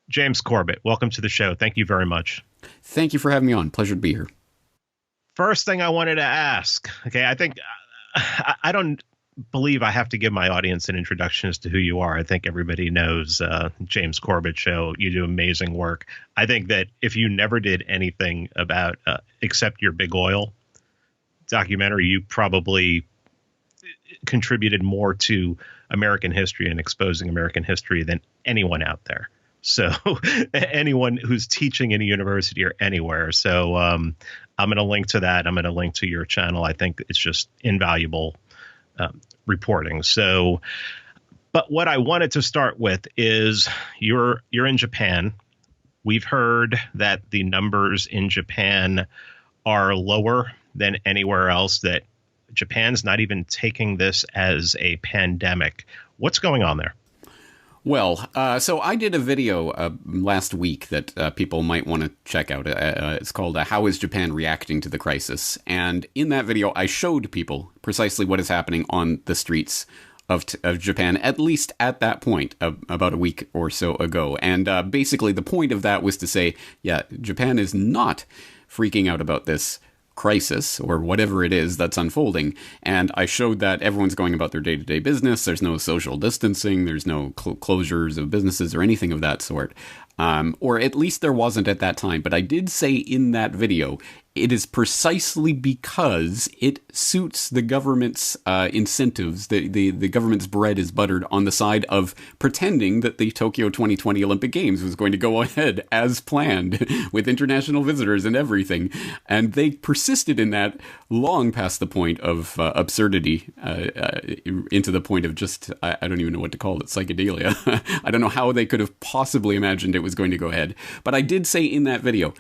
James Corbett, welcome to the show. Thank you very much. Thank you for having me on. Pleasure to be here. First thing I wanted to ask, okay, I think I don't believe I have to give my audience an introduction as to who you are. I think everybody knows James Corbett show. You do amazing work. I think that if you never did anything about except your big oil documentary, you probably contributed more to American history and exposing American history than anyone out there. So anyone who's teaching in a university or anywhere. So I'm going to link to that. I'm going to link to your channel. I think it's just invaluable reporting. So, but what I wanted to start with is you're in Japan. We've heard that the numbers in Japan are lower than anywhere else, that Japan's not even taking this as a pandemic. What's going on there? Well, so I did a video last week that people might want to check out. It's called How is Japan Reacting to the Crisis? And in that video, I showed people precisely what is happening on the streets of Japan, at least at that point, about a week or so ago. And basically, the point of that was to say, yeah, Japan is not freaking out about this crisis or whatever it is that's unfolding. And I showed that everyone's going about their day-to-day business. There's no social distancing. There's no closures of businesses or anything of that sort. Or at least there wasn't at that time. But I did say in that video, it is precisely because it suits the government's incentives. The government's bread is buttered on the side of pretending that the Tokyo 2020 Olympic Games was going to go ahead as planned with international visitors and everything. And they persisted in that long past the point of absurdity, into the point of just, I don't even know what to call it, psychedelia. I don't know how they could have possibly imagined it was going to go ahead. But I did say in that video,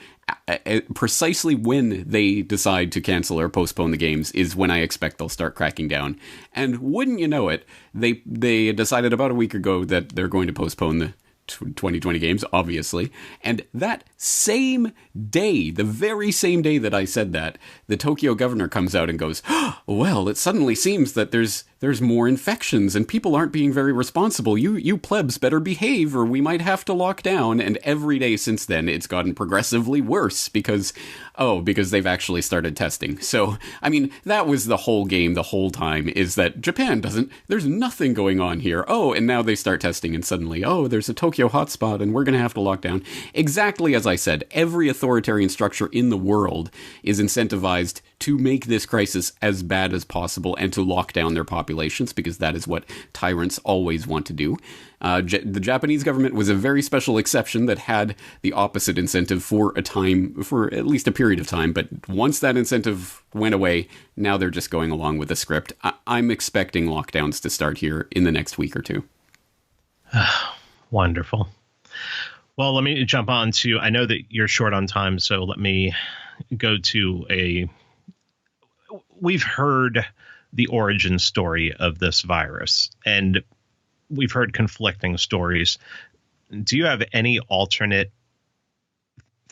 precisely when they decide to cancel or postpone the games is when I expect they'll start cracking down. And wouldn't you know it, they decided about a week ago that they're going to postpone the 2020 games, obviously. And that same day, the very same day that I said that, the Tokyo governor comes out and goes, oh, well, it suddenly seems that there's more infections and people aren't being very responsible. You plebs better behave or we might have to lock down. And every day since then, it's gotten progressively worse because they've actually started testing. So, I mean, that was the whole game the whole time, is that Japan there's nothing going on here. Oh, and now they start testing and suddenly, oh, there's a Tokyo hotspot and we're going to have to lock down. Exactly as I said, every authoritarian structure in the world is incentivized to make this crisis as bad as possible and to lock down their populations, because that is what tyrants always want to do. The Japanese government was a very special exception that had the opposite incentive for at least a period of time. But once that incentive went away, now they're just going along with the script. I'm expecting lockdowns to start here in the next week or two. Wonderful. Well, let me jump on to, I know that you're short on time, so let me go to we've heard the origin story of this virus, and we've heard conflicting stories. Do you have any alternate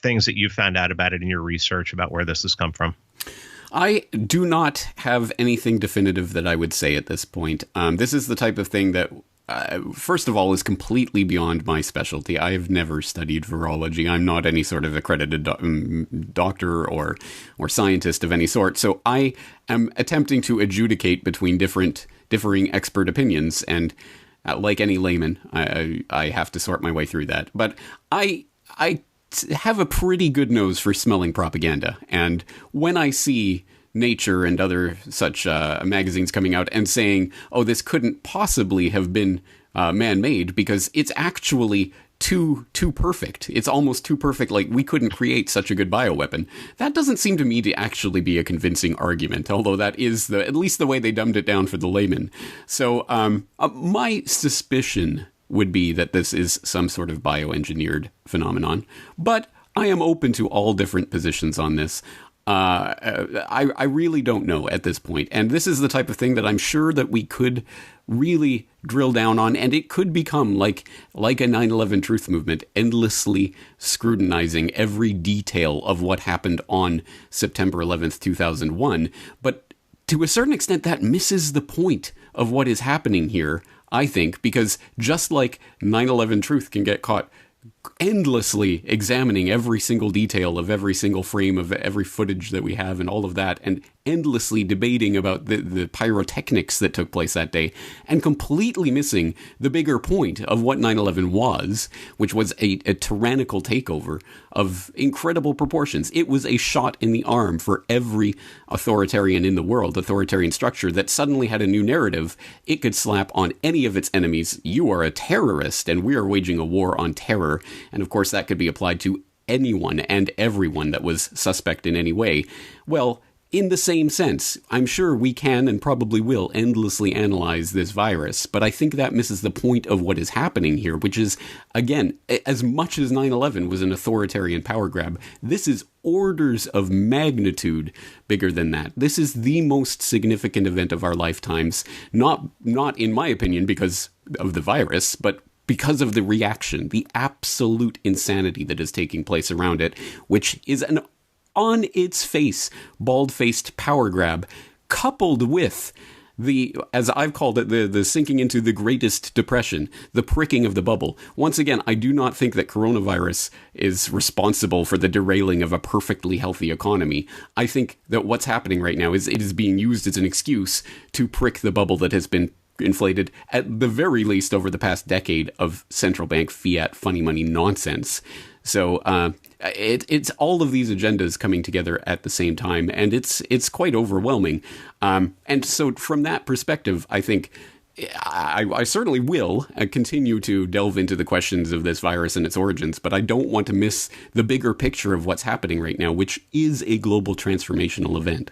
things that you found out about it in your research about where this has come from? I do not have anything definitive that I would say at this point. This is the type of thing that, first of all, is completely beyond my specialty. I have never studied virology. I'm not any sort of accredited doctor or scientist of any sort. So I am attempting to adjudicate between differing expert opinions. And like any layman, I have to sort my way through that. But I have a pretty good nose for smelling propaganda. And when I see Nature and other such magazines coming out and saying, oh, this couldn't possibly have been man-made because it's actually too perfect. It's almost too perfect, like we couldn't create such a good bioweapon. That doesn't seem to me to actually be a convincing argument, although that is at least the way they dumbed it down for the layman. So my suspicion would be that this is some sort of bioengineered phenomenon, but I am open to all different positions on this. I really don't know at this point. And this is the type of thing that I'm sure that we could really drill down on, and it could become like a 9/11 truth movement, endlessly scrutinizing every detail of what happened on September 11th, 2001. But to a certain extent, that misses the point of what is happening here, I think, because just like 9/11 truth can get caught endlessly examining every single detail of every single frame of every footage that we have and all of that, and endlessly debating about the pyrotechnics that took place that day, and completely missing the bigger point of what 9/11 was, which was a tyrannical takeover of incredible proportions. It was a shot in the arm for every authoritarian in the world, authoritarian structure that suddenly had a new narrative. It could slap on any of its enemies. You are a terrorist, and we are waging a war on terror. And of course, that could be applied to anyone and everyone that was suspect in any way. Well, in the same sense, I'm sure we can and probably will endlessly analyze this virus, but I think that misses the point of what is happening here, which is, again, as much as 9/11 was an authoritarian power grab, this is orders of magnitude bigger than that. This is the most significant event of our lifetimes, not in my opinion because of the virus, but because of the reaction, the absolute insanity that is taking place around it, which is an on its face, bald-faced power grab, coupled with the, as I've called it, the sinking into the greatest depression, the pricking of the bubble. Once again, I do not think that coronavirus is responsible for the derailing of a perfectly healthy economy. I think that what's happening right now is it is being used as an excuse to prick the bubble that has been inflated, at the very least, over the past decade of central bank fiat funny money nonsense. So it's all of these agendas coming together at the same time, and it's quite overwhelming. And so from that perspective, I think I certainly will continue to delve into the questions of this virus and its origins, but I don't want to miss the bigger picture of what's happening right now, which is a global transformational event.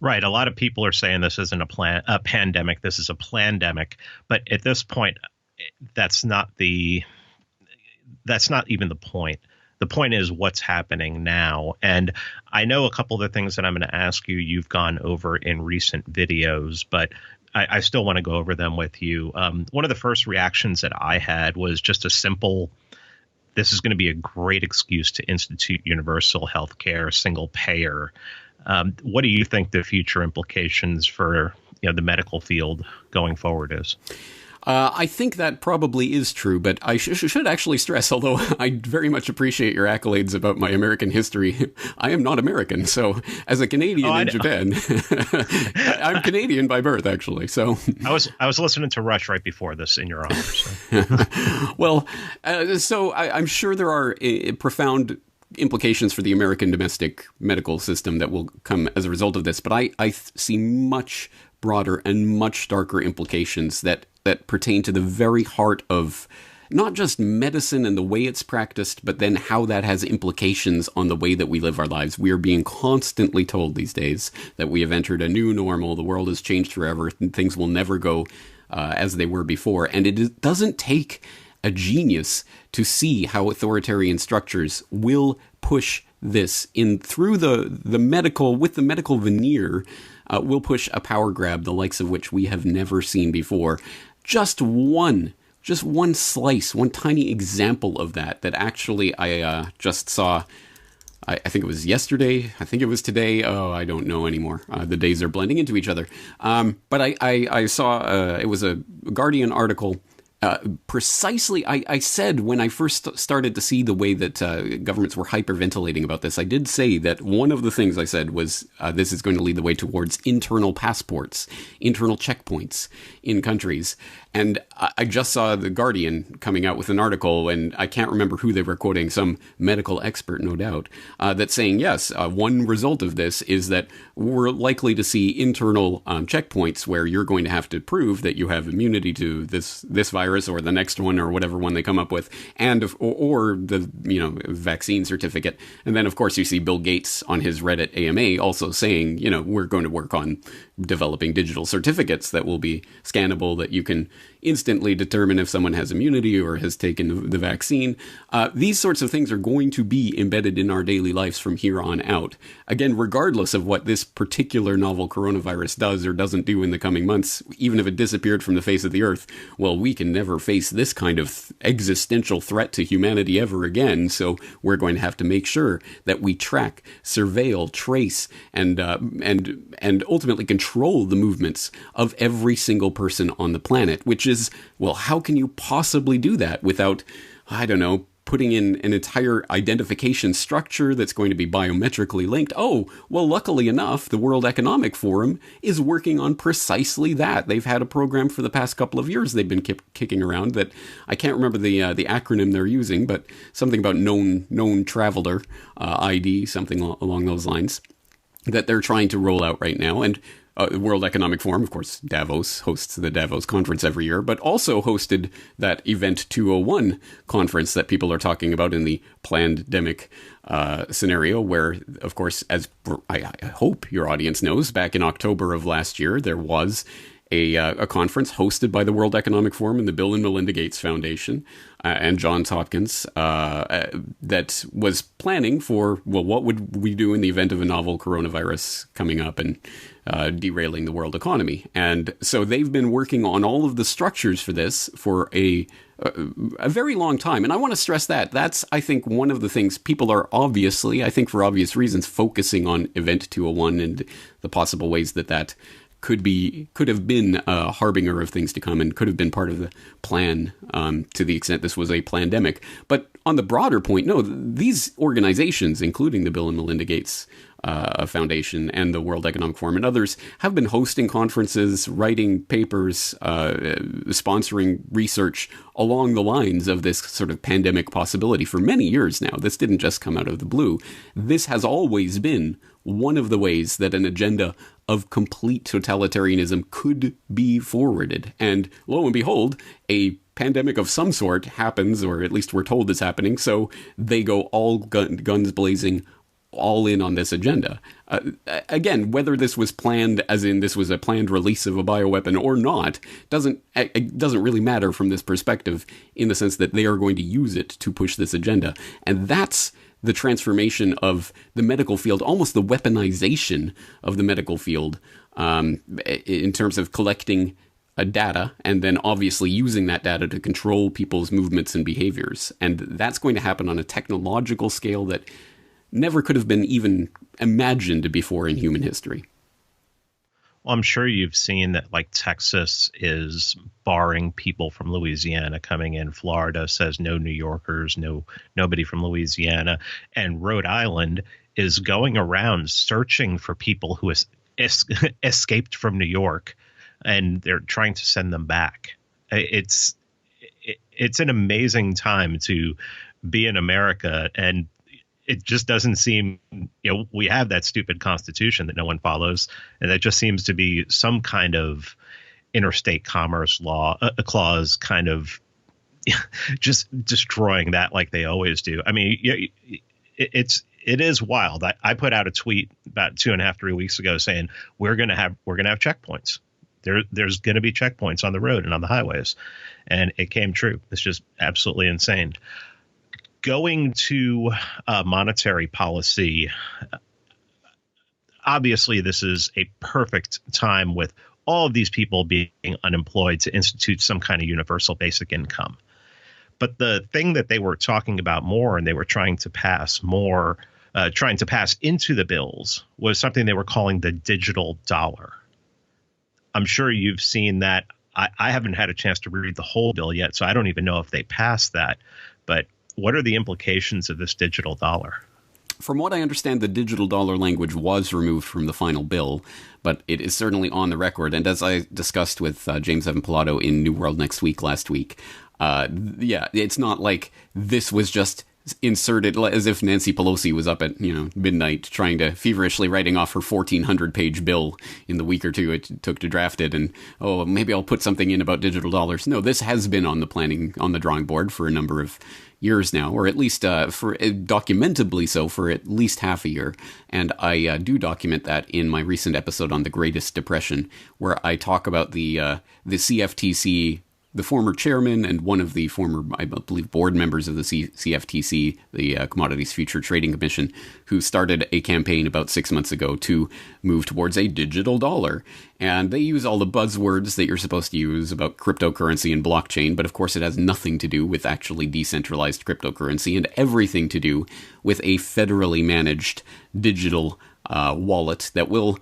Right. A lot of people are saying this isn't a pandemic. This is a plandemic. But at this point, that's not even the point. The point is what's happening now. And I know a couple of the things that I'm going to ask you, you've gone over in recent videos, but I still want to go over them with you. One of the first reactions that I had was just a simple, this is going to be a great excuse to institute universal health care, single payer. What do you think the future implications for the medical field going forward is? I think that probably is true, but I should actually stress, although I very much appreciate your accolades about my American history, I am not American. So as a Canadian in Japan, I'm Canadian by birth, actually. So I was listening to Rush right before this in your honor. So. Well, so I'm sure there are profound implications for the American domestic medical system that will come as a result of this, but I see much broader and much darker implications that pertain to the very heart of not just medicine and the way it's practiced, but then how that has implications on the way that we live our lives. We are being constantly told these days that we have entered a new normal, the world has changed forever, and things will never go as they were before, and it doesn't take a genius to see how authoritarian structures will push this in through the medical, with the medical veneer, will push a power grab the likes of which we have never seen before. Just one slice, one tiny example of that actually I just saw. I think it was yesterday. I think it was today. Oh, I don't know anymore. The days are blending into each other. But I saw it was a Guardian article. Precisely, I said when I first started to see the way that governments were hyperventilating about this, I did say that one of the things I said was this is going to lead the way towards internal passports, internal checkpoints in countries. And I just saw The Guardian coming out with an article, and I can't remember who they were quoting, some medical expert, no doubt, that's saying, yes, one result of this is that we're likely to see internal checkpoints where you're going to have to prove that you have immunity to this virus or the next one or whatever one they come up with, and or the vaccine certificate. And then, of course, you see Bill Gates on his Reddit AMA also saying, we're going to work on developing digital certificates that will be scannable, that you can instantly determine if someone has immunity or has taken the vaccine. These sorts of things are going to be embedded in our daily lives from here on out. Again, regardless of what this particular novel coronavirus does or doesn't do in the coming months, even if it disappeared from the face of the earth, well, we can never face this kind of existential threat to humanity ever again. So we're going to have to make sure that we track, surveil, trace, and ultimately control the movements of every single person on the planet, which is, well, how can you possibly do that without I don't know, putting in an entire identification structure that's going to be biometrically linked. Oh, well, luckily enough, the World Economic Forum is working on precisely that. They've had a program for the past couple of years they've been kicking around that I can't remember the acronym they're using, but something about known traveler ID, something along those lines, that they're trying to roll out right now. And the World Economic Forum, of course, Davos hosts the Davos conference every year, but also hosted that Event 201 conference that people are talking about in the plandemic scenario, where, of course, as I hope your audience knows, back in October of last year, there was a conference hosted by the World Economic Forum and the Bill and Melinda Gates Foundation and Johns Hopkins that was planning for, well, what would we do in the event of a novel coronavirus coming up and derailing the world economy. And so they've been working on all of the structures for this for a very long time. And I want to stress that. That's, I think, one of the things people are obviously, I think for obvious reasons, focusing on Event 201 and the possible ways that could have been a harbinger of things to come and could have been part of the plan to the extent this was a plandemic. But on the broader point, no, these organizations, including the Bill and Melinda Gates Foundation and the World Economic Forum and others, have been hosting conferences, writing papers, sponsoring research along the lines of this sort of pandemic possibility for many years now. This didn't just come out of the blue. This has always been one of the ways that an agenda of complete totalitarianism could be forwarded. And lo and behold, a pandemic of some sort happens, or at least we're told is happening, so they go all guns blazing, all in on this agenda. Again, whether this was planned, as in this was a planned release of a bioweapon or not, it doesn't really matter from this perspective, in the sense that they are going to use it to push this agenda. And that's the transformation of the medical field, almost the weaponization of the medical field, in terms of collecting data and then obviously using that data to control people's movements and behaviors. And that's going to happen on a technological scale that never could have been even imagined before in human history. Well, I'm sure you've seen that, like, Texas is barring people from Louisiana coming in. Florida says no New Yorkers, nobody from Louisiana. And Rhode Island is going around searching for people who escaped from New York, and they're trying to send them back. It's an amazing time to be in America, and it just doesn't seem, we have that stupid constitution that no one follows. And that just seems to be some kind of interstate commerce law, a clause kind of just destroying that like they always do. I mean, it is wild. I put out a tweet about 2.5, 3 weeks ago saying we're going to have checkpoints. There's going to be checkpoints on the road and on the highways. And it came true. It's just absolutely insane. Going to monetary policy, obviously this is a perfect time with all of these people being unemployed to institute some kind of universal basic income. But the thing that they were talking about more, and they were trying to pass into the bills, was something they were calling the digital dollar. I'm sure you've seen that. I haven't had a chance to read the whole bill yet, so I don't even know if they passed that. But what are the implications of this digital dollar? From what I understand, the digital dollar language was removed from the final bill, but it is certainly on the record. And as I discussed with James Evan Pilato in New World Next Week last week, it's not like this was just inserted as if Nancy Pelosi was up at midnight trying to feverishly writing off her 1,400-page bill in the week or two it took to draft it, and maybe I'll put something in about digital dollars. No, this has been on the drawing board for a number of years now, or at least for documentably so for at least half a year. And I do document that in my recent episode on the Greatest Depression, where I talk about the CFTC, the former chairman and one of the former, I believe, board members of the CFTC, the Commodities Future Trading Commission, who started a campaign about 6 months ago to move towards a digital dollar. And they use all the buzzwords that you're supposed to use about cryptocurrency and blockchain, but of course it has nothing to do with actually decentralized cryptocurrency and everything to do with a federally managed digital wallet that will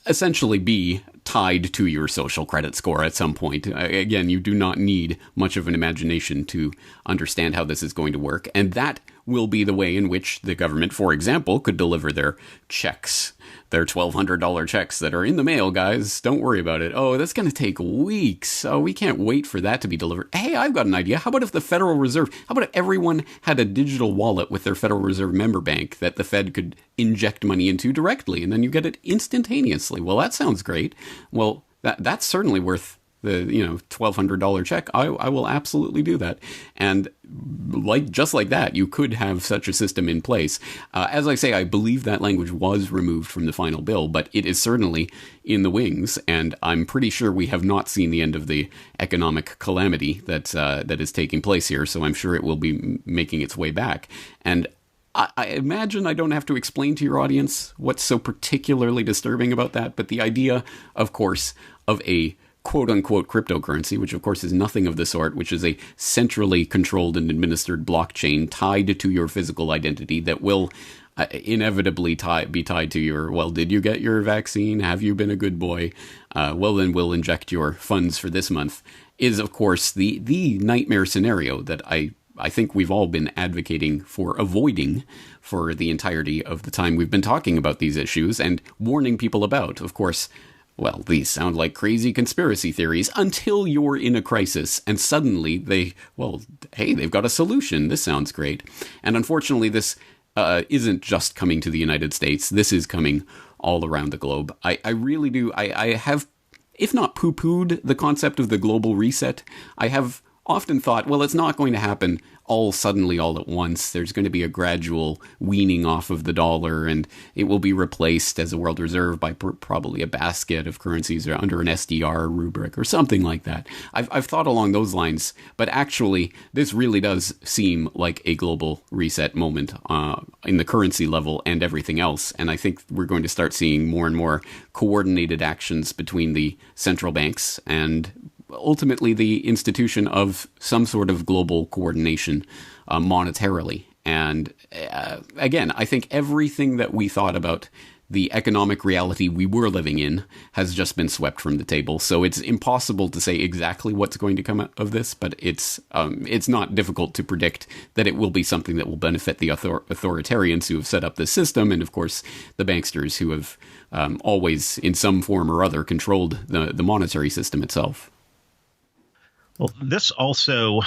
essentially be tied to your social credit score at some point. Again, you do not need much of an imagination to understand how this is going to work. And that will be the way in which the government, for example, could deliver their checks, their $1,200 checks that are in the mail, guys. Don't worry about it. Oh, that's going to take weeks. Oh, we can't wait for that to be delivered. Hey, I've got an idea. How about if the Federal Reserve, how about if everyone had a digital wallet with their Federal Reserve member bank that the Fed could inject money into directly, and then you get it instantaneously? Well, that sounds great. Well, that's certainly worth the $1,200 check. I will absolutely do that. And just like that, you could have such a system in place. As I say, I believe that language was removed from the final bill, but it is certainly in the wings, and I'm pretty sure we have not seen the end of the economic calamity that is taking place here. So I'm sure it will be making its way back. And I imagine I don't have to explain to your audience what's so particularly disturbing about that, but the idea, of course, of a quote-unquote cryptocurrency, which of course is nothing of the sort, which is a centrally controlled and administered blockchain tied to your physical identity that will inevitably be tied to your, well, did you get your vaccine? Have you been a good boy? Well, then we'll inject your funds for this month, is of course the nightmare scenario that I think we've all been advocating for avoiding for the entirety of the time we've been talking about these issues and warning people about. Of course, well, these sound like crazy conspiracy theories until you're in a crisis and suddenly they've got a solution. This sounds great. And unfortunately, this isn't just coming to the United States. This is coming all around the globe. I really do. I have, if not poo-pooed the concept of the global reset, I have often thought, well, it's not going to happen all suddenly, all at once. There's going to be a gradual weaning off of the dollar, and it will be replaced as a world reserve by probably a basket of currencies or under an SDR rubric or something like that. I've thought along those lines, but actually, this really does seem like a global reset moment in the currency level and everything else. And I think we're going to start seeing more and more coordinated actions between the central banks and ultimately the institution of some sort of global coordination monetarily. And again, I think everything that we thought about the economic reality we were living in has just been swept from the table. So it's impossible to say exactly what's going to come out of this, but it's not difficult to predict that it will be something that will benefit the authoritarians who have set up this system, and of course the banksters who have always, in some form or other, controlled the monetary system itself. Well, this also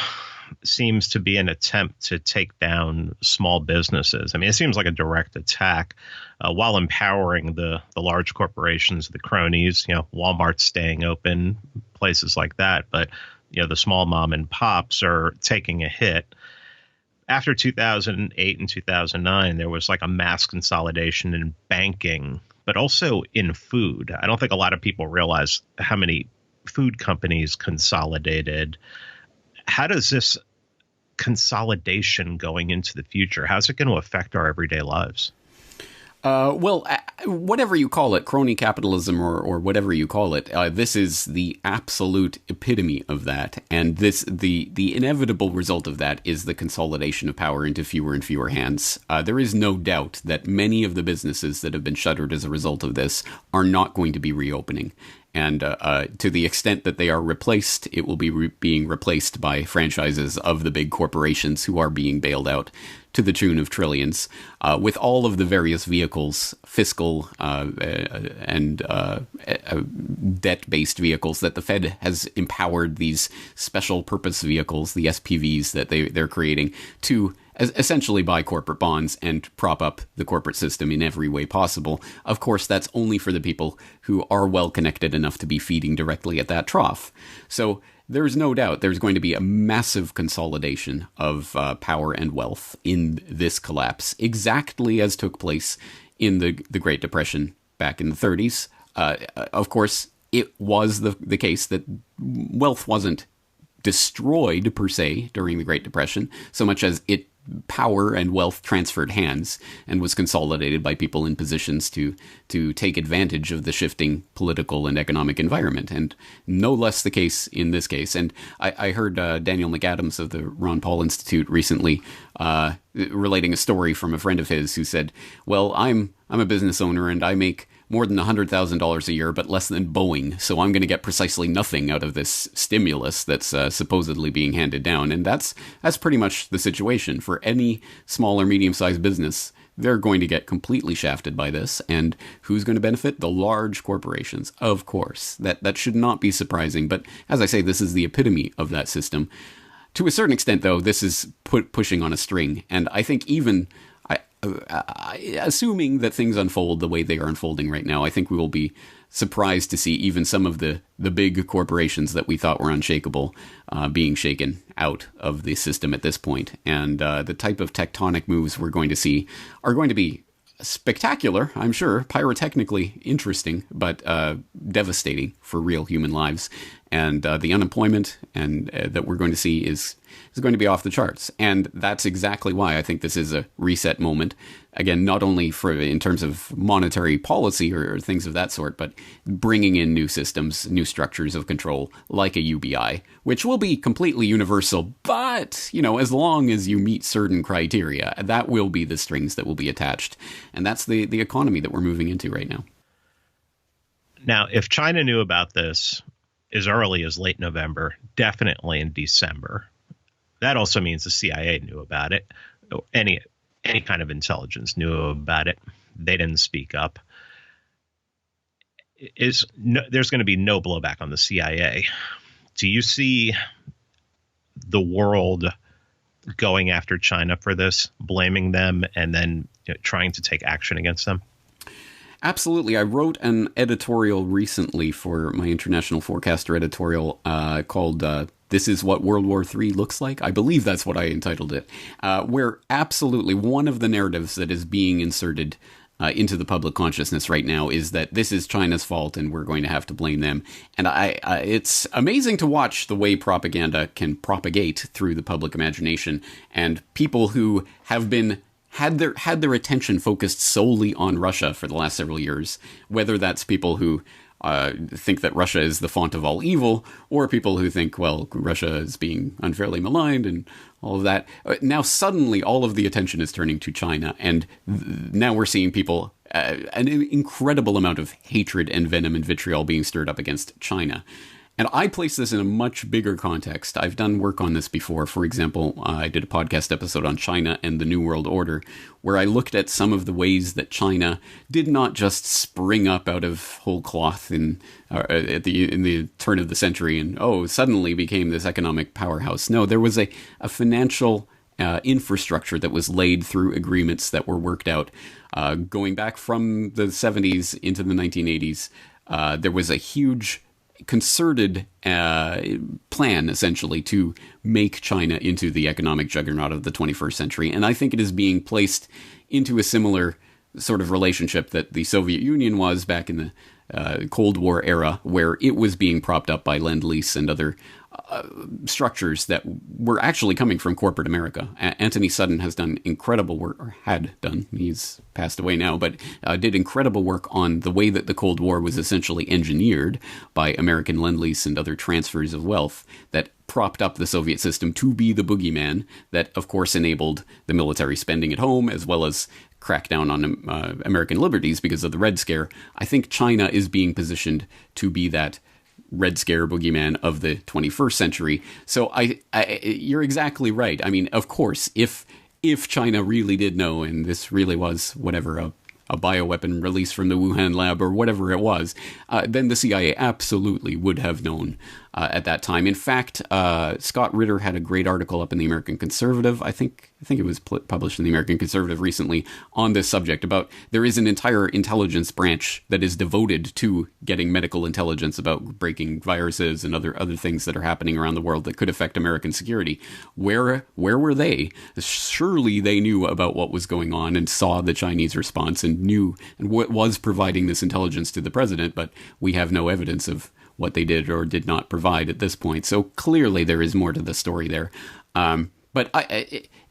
seems to be an attempt to take down small businesses. I mean, it seems like a direct attack while empowering the large corporations, the cronies, Walmart's staying open, places like that. But, the small mom and pops are taking a hit. After 2008 and 2009, there was like a mass consolidation in banking, but also in food. I don't think a lot of people realize how many food companies consolidated. How does this consolidation going into the future, how's it going to affect our everyday lives? Well, whatever you call it, crony capitalism or whatever you call it, this is the absolute epitome of that. And the inevitable result of that is the consolidation of power into fewer and fewer hands. There is no doubt that many of the businesses that have been shuttered as a result of this are not going to be reopening. And to the extent that they are replaced, it will be being replaced by franchises of the big corporations who are being bailed out to the tune of trillions, with all of the various vehicles, fiscal and debt-based vehicles that the Fed has empowered, these special purpose vehicles, the SPVs that they're creating, to essentially buy corporate bonds and prop up the corporate system in every way possible. Of course, that's only for the people who are well connected enough to be feeding directly at that trough. So there's no doubt there's going to be a massive consolidation of power and wealth in this collapse, exactly as took place in the Great Depression back in the 30s. Of course, it was the case that wealth wasn't destroyed per se during the Great Depression, so much as power and wealth transferred hands and was consolidated by people in positions to take advantage of the shifting political and economic environment. And no less the case in this case. And I heard Daniel McAdams of the Ron Paul Institute recently relating a story from a friend of his who said, well, I'm a business owner and I make more than $100,000 a year, but less than Boeing. So I'm going to get precisely nothing out of this stimulus that's supposedly being handed down. And that's pretty much the situation for any small or medium-sized business. They're going to get completely shafted by this. And who's going to benefit? The large corporations, of course. That should not be surprising. But as I say, this is the epitome of that system. To a certain extent, though, this is pushing on a string. And I think even assuming that things unfold the way they are unfolding right now, I think we will be surprised to see even some of the big corporations that we thought were unshakable being shaken out of the system at this point. And the type of tectonic moves we're going to see are going to be spectacular, I'm sure, pyrotechnically interesting, but devastating for real human lives. And the unemployment and that we're going to see is going to be off the charts. And that's exactly why I think this is a reset moment. Again, not only in terms of monetary policy or things of that sort, but bringing in new systems, new structures of control, like a UBI, which will be completely universal. But, as long as you meet certain criteria, that will be the strings that will be attached. And that's the economy that we're moving into right now. Now, if China knew about this as early as late November, definitely in December, that also means the CIA knew about it. Any kind of intelligence knew about it. They didn't speak up. There's going to be no blowback on the CIA. Do you see the world going after China for this, blaming them, and then trying to take action against them? Absolutely. I wrote an editorial recently for my International Forecaster editorial called This is What World War III Looks Like. I believe that's what I entitled it, where absolutely one of the narratives that is being inserted into the public consciousness right now is that this is China's fault and we're going to have to blame them. And it's amazing to watch the way propaganda can propagate through the public imagination, and people who have been had their attention focused solely on Russia for the last several years, whether that's people who think that Russia is the font of all evil, or people who think, well, Russia is being unfairly maligned and all of that. Now suddenly all of the attention is turning to China, and now we're seeing people, an incredible amount of hatred and venom and vitriol being stirred up against China. And I place this in a much bigger context. I've done work on this before. For example, I did a podcast episode on China and the New World Order, where I looked at some of the ways that China did not just spring up out of whole cloth in the turn of the century and, suddenly became this economic powerhouse. No, there was a financial infrastructure that was laid through agreements that were worked out going back from the 70s into the 1980s. There was a huge concerted plan, essentially, to make China into the economic juggernaut of the 21st century. And I think it is being placed into a similar sort of relationship that the Soviet Union was back in the Cold War era, where it was being propped up by Lend-Lease and other structures that were actually coming from corporate America. Anthony Sutton has done incredible work, or had done, he's passed away now, but did incredible work on the way that the Cold War was essentially engineered by American Lend-Lease and other transfers of wealth that propped up the Soviet system to be the boogeyman that, of course, enabled the military spending at home, as well as crack down on American liberties because of the Red Scare. I think China is being positioned to be that Red Scare boogeyman of the 21st century. So you're exactly right. I mean, of course, if China really did know, and this really was whatever, a bioweapon released from the Wuhan lab or whatever it was, then the CIA absolutely would have known at that time. In fact, Scott Ritter had a great article up in the American Conservative. I think it was published in the American Conservative recently on this subject about there is an entire intelligence branch that is devoted to getting medical intelligence about breaking viruses and other things that are happening around the world that could affect American security. Where were they? Surely they knew about what was going on and saw the Chinese response and knew and was providing this intelligence to the president, but we have no evidence of what they did or did not provide at this point. So clearly there is more to the story there. But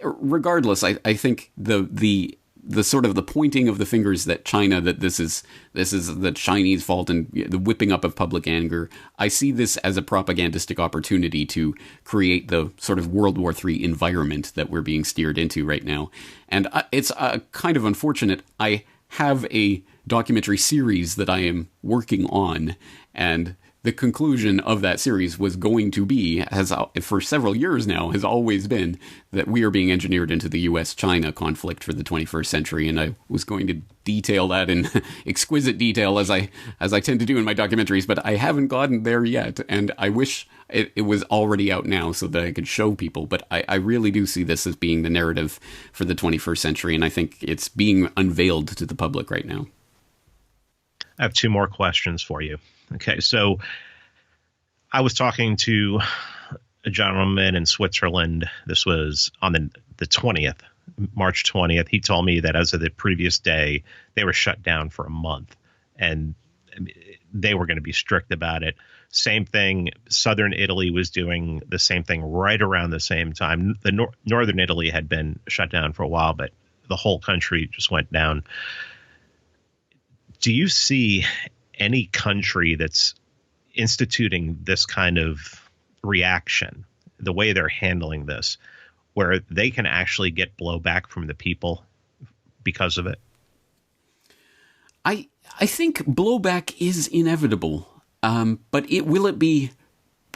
regardless, I think the sort of the pointing of the fingers that China, that this is the Chinese fault and the whipping up of public anger, I see this as a propagandistic opportunity to create the sort of World War III environment that we're being steered into right now. And it's kind of unfortunate. I have a documentary series that I am working on, and the conclusion of that series was going to be, has for several years now, has always been that we are being engineered into the U.S.-China conflict for the 21st century, and I was going to detail that in exquisite detail as I tend to do in my documentaries, but I haven't gotten there yet, and I wish it was already out now so that I could show people, but I really do see this as being the narrative for the 21st century, and I think it's being unveiled to the public right now. I have two more questions for you. Okay, so I was talking to a gentleman in Switzerland. This was on the 20th, March 20th. He told me that as of the previous day, they were shut down for a month, and they were going to be strict about it. Same thing, southern Italy was doing the same thing right around the same time. The northern Italy had been shut down for a while, but the whole country just went down. Do you see any country that's instituting this kind of reaction, the way they're handling this, where they can actually get blowback from the people because of it? I think blowback is inevitable, but will it be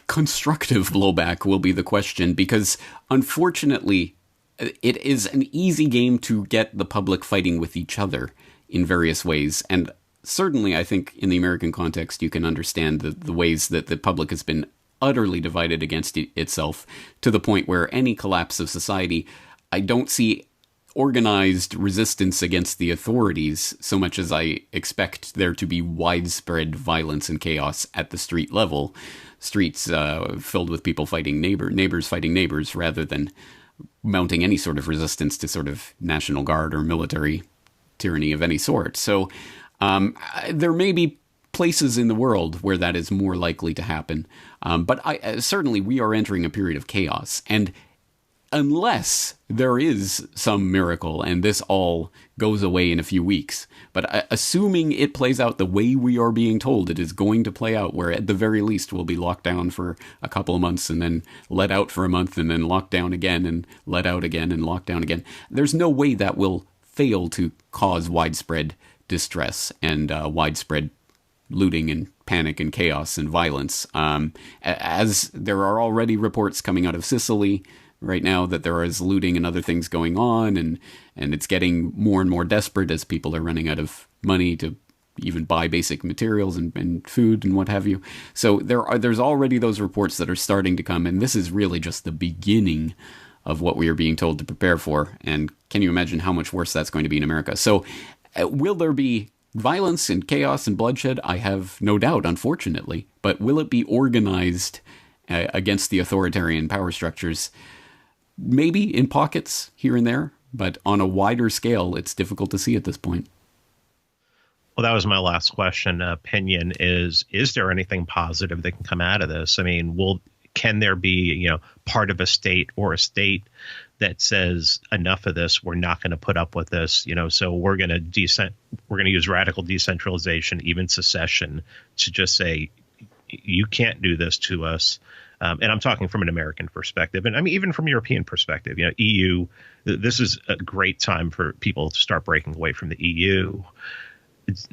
constructive blowback will be the question, because unfortunately it is an easy game to get the public fighting with each other in various ways, and certainly I think in the American context you can understand the ways that the public has been utterly divided against itself, to the point where any collapse of society, I don't see organized resistance against the authorities so much as I expect there to be widespread violence and chaos at the street level, streets filled with people fighting neighbors fighting neighbors, rather than mounting any sort of resistance to sort of National Guard or military tyranny of any sort. So there may be places in the world where that is more likely to happen, but certainly we are entering a period of chaos, and unless there is some miracle and this all goes away in a few weeks, but assuming it plays out the way we are being told it is going to play out, where at the very least we'll be locked down for a couple of months and then let out for a month and then locked down again and let out again and locked down again, there's no way that will fail to cause widespread distress and widespread looting and panic and chaos and violence. As there are already reports coming out of Sicily right now that there is looting and other things going on, and it's getting more and more desperate as people are running out of money to even buy basic materials and food and what have you. So there's already those reports that are starting to come, and this is really just the beginning of what we are being told to prepare for. And can you imagine how much worse that's going to be in America? So will there be violence and chaos and bloodshed? I have no doubt, unfortunately. But will it be organized against the authoritarian power structures? Maybe in pockets here and there, but on a wider scale, it's difficult to see at this point. Well, that was my last question. Opinion is there anything positive that can come out of this? I mean, can there be, part of a state or a state that says enough of this, we're not going to put up with this, so we're going to use radical decentralization, even secession, to just say, you can't do this to us. And I'm talking from an American perspective, and I mean, even from European perspective, EU, this is a great time for people to start breaking away from the EU.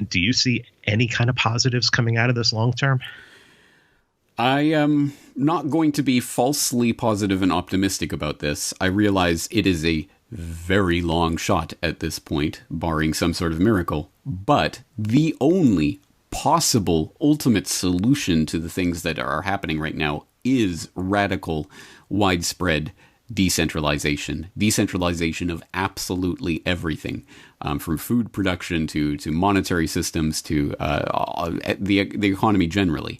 Do you see any kind of positives coming out of this long term? I am not going to be falsely positive and optimistic about this. I realize it is a very long shot at this point, barring some sort of miracle. But the only possible ultimate solution to the things that are happening right now is radical, widespread decentralization of absolutely everything, from food production to monetary systems to the economy generally.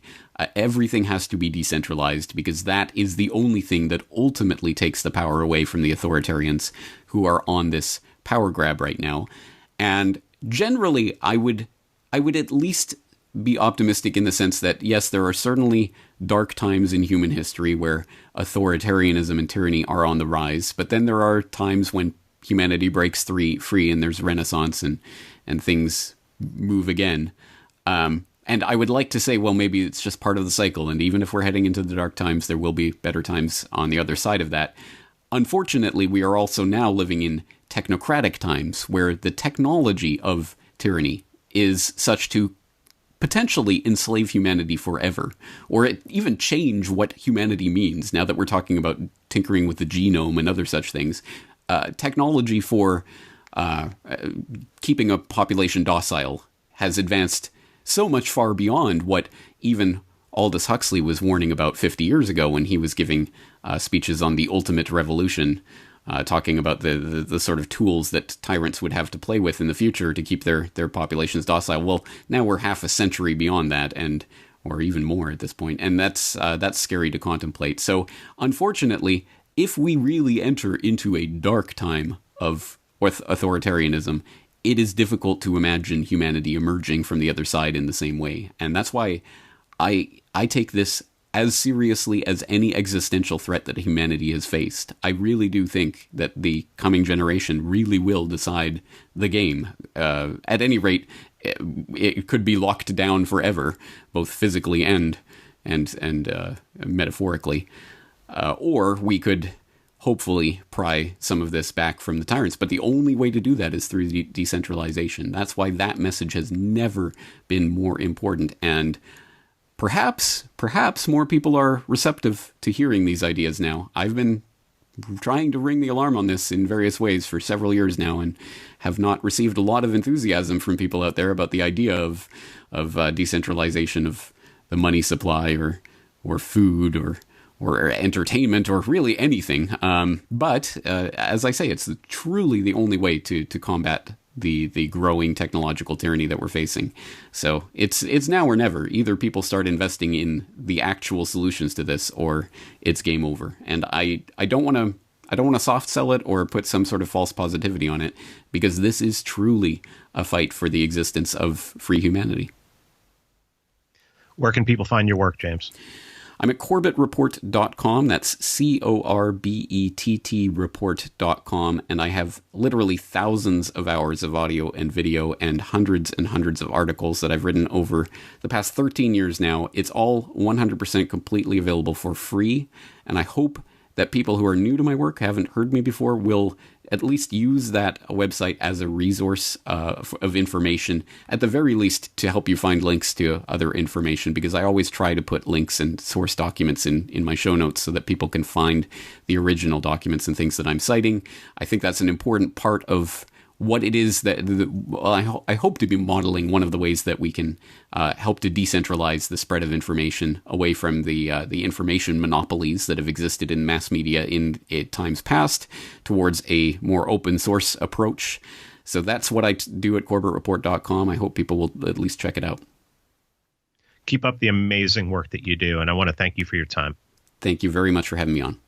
Everything has to be decentralized, because that is the only thing that ultimately takes the power away from the authoritarians who are on this power grab right now. And generally, I would at least be optimistic in the sense that, yes, there are certainly dark times in human history where authoritarianism and tyranny are on the rise, but then there are times when humanity breaks free and there's renaissance and things move again. And I would like to say, well, maybe it's just part of the cycle, and even if we're heading into the dark times, there will be better times on the other side of that. Unfortunately, we are also now living in technocratic times where the technology of tyranny is such to potentially enslave humanity forever, or even change what humanity means. Now that we're talking about tinkering with the genome and other such things, technology for keeping a population docile has advanced so much far beyond what even Aldous Huxley was warning about 50 years ago when he was giving speeches on the ultimate revolution, talking about the sort of tools that tyrants would have to play with in the future to keep their populations docile. Well, now we're half a century beyond that, or even more at this point, and that's scary to contemplate. So, unfortunately, if we really enter into a dark time of authoritarianism, it is difficult to imagine humanity emerging from the other side in the same way, and that's why I take this as seriously as any existential threat that humanity has faced. I really do think that the coming generation really will decide the game. At any rate, it could be locked down forever, both physically and metaphorically. Or we could hopefully pry some of this back from the tyrants. But the only way to do that is through decentralization. That's why that message has never been more important. And perhaps more people are receptive to hearing these ideas now. I've been trying to ring the alarm on this in various ways for several years now, and have not received a lot of enthusiasm from people out there about the idea of decentralization of the money supply, or food, or entertainment, or really anything. But as I say, it's truly the only way to combat the growing technological tyranny that we're facing. So it's now or never. Either people start investing in the actual solutions to this, or it's game over. And I don't want to soft sell it or put some sort of false positivity on it, because this is truly a fight for the existence of free humanity. Where can people find your work, James? I'm at CorbettReport.com. That's CORBETT report.com. And I have literally thousands of hours of audio and video and hundreds of articles that I've written over the past 13 years now. It's all 100% completely available for free. And I hope that people who are new to my work, haven't heard me before, will at least use that website as a resource of information, at the very least to help you find links to other information, because I always try to put links and source documents in my show notes so that people can find the original documents and things that I'm citing. I think that's an important part of what it is that I hope to be modeling one of the ways that we can help to decentralize the spread of information away from the information monopolies that have existed in mass media in times past, towards a more open source approach. So that's what I do at CorbettReport.com. I hope people will at least check it out. Keep up the amazing work that you do, and I want to thank you for your time. Thank you very much for having me on.